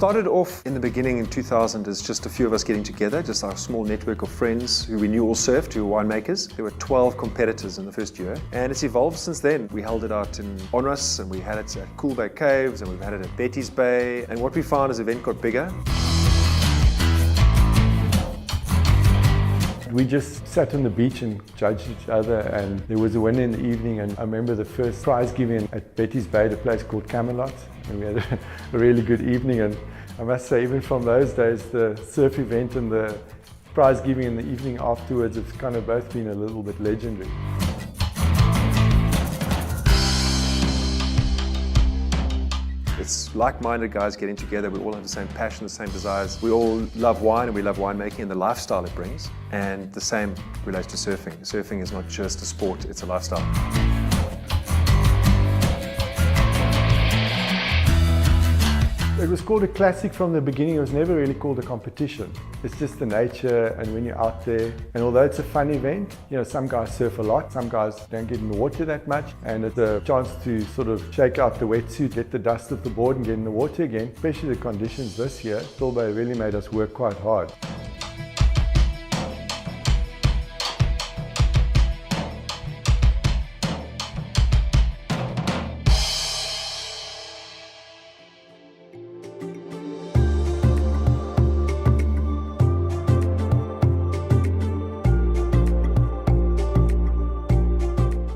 started off in the beginning in 2000 as just a few of us getting together, just our small network of friends who we knew all surfed, who were winemakers. There were 12 competitors in the first year, and it's evolved since then. We held it out in Onrus, and we had it at Stilbaai Caves, and we've had it at Betty's Bay, and what we found as the event got bigger. We just sat on the beach and judged each other, and there was a winner in the evening, and I remember the first prize giving at Betty's Bay, the place called Camelot, and we had a really good evening. And I must say, even from those days, the surf event and the prize giving in the evening afterwards, it's kind of both been a little bit legendary. It's like-minded guys getting together. We all have the same passion, the same desires. We all love wine, and we love winemaking and the lifestyle it brings. And the same relates to surfing. Surfing is not just a sport, it's a lifestyle. It was called a classic from the beginning. It was never really called a competition. It's just the nature and when you're out there. And although it's a fun event, you know, some guys surf a lot, some guys don't get in the water that much. And it's a chance to sort of shake out the wetsuit, get the dust off the board and get in the water again. Especially the conditions this year, Stilbaai really made us work quite hard.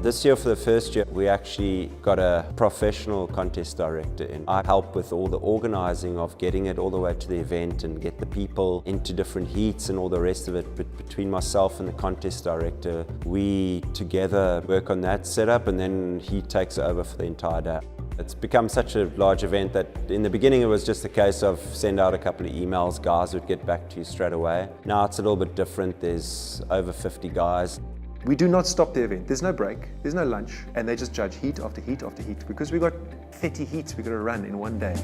This year, for the first year, we actually got a professional contest director in. I helped with all the organizing of getting it all the way to the event and get the people into different heats and all the rest of it. But between myself and the contest director, we together work on that setup, and then he takes over for the entire day. It's become such a large event that in the beginning it was just a case of send out a couple of emails, guys would get back to you straight away. Now it's a little bit different. There's over 50 guys. We do not stop the event. There's no break, there's no lunch, and they just judge heat after heat after heat, because we've got 30 heats we've got to run in one day.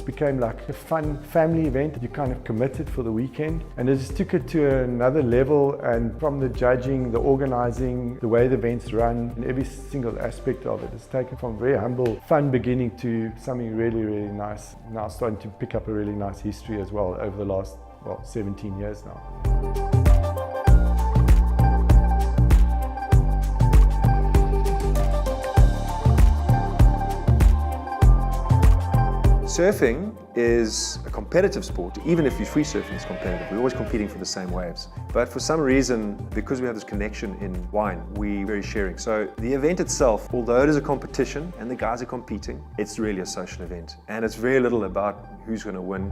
Became like a fun family event. You kind of committed for the weekend, and it just took it to another level. And from the judging, the organizing, the way the events run, and every single aspect of it, it's taken from very humble, fun beginning to something really, really nice. Now starting to pick up a really nice history as well over the last, 17 years now. Surfing is a competitive sport. Even if you're free surfing, it's competitive. We're always competing for the same waves. But for some reason, because we have this connection in wine, we're very sharing. So the event itself, although it is a competition and the guys are competing, it's really a social event. And it's very little about who's going to win.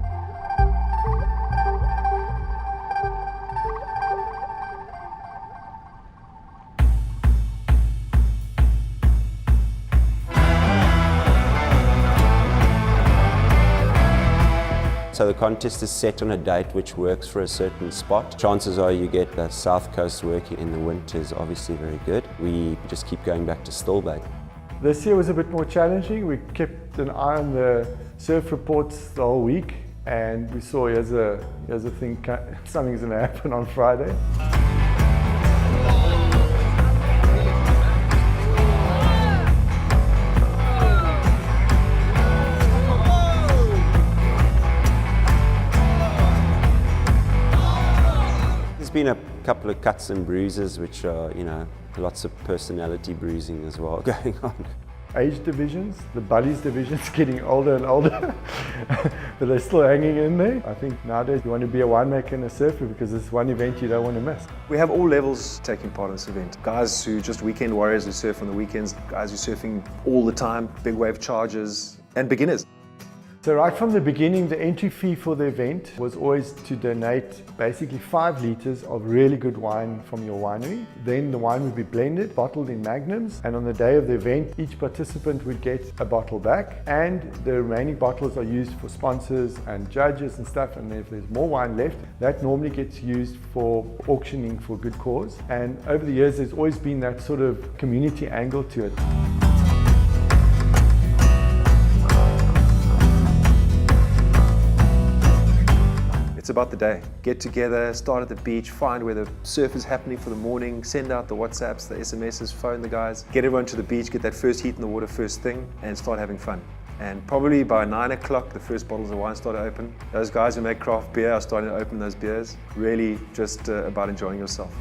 So the contest is set on a date which works for a certain spot. Chances are you get the South Coast working in the winter is obviously very good. We just keep going back to Stilbaai. This year was a bit more challenging. We kept an eye on the surf reports the whole week, and we saw here's a thing, something's going to happen on Friday. There's been a couple of cuts and bruises, which are, lots of personality bruising as well going on. Age divisions, the buddies division's getting older and older, but they're still hanging in there. I think nowadays you want to be a winemaker and a surfer because it's one event you don't want to miss. We have all levels taking part in this event. Guys who just weekend warriors who surf on the weekends, guys who are surfing all the time, big wave chargers, and beginners. So right from the beginning, the entry fee for the event was always to donate basically 5 litres of really good wine from your winery. Then the wine would be blended, bottled in magnums, and on the day of the event, each participant would get a bottle back, and the remaining bottles are used for sponsors and judges and stuff, and if there's more wine left, that normally gets used for auctioning for good cause. And over the years, there's always been that sort of community angle to it. It's about the day. Get together, start at the beach, find where the surf is happening for the morning, send out the WhatsApps, the SMSs, phone the guys, get everyone to the beach, get that first heat in the water first thing, and start having fun. And probably by 9 o'clock, the first bottles of wine start to open. Those guys who make craft beer are starting to open those beers. Really just about enjoying yourself.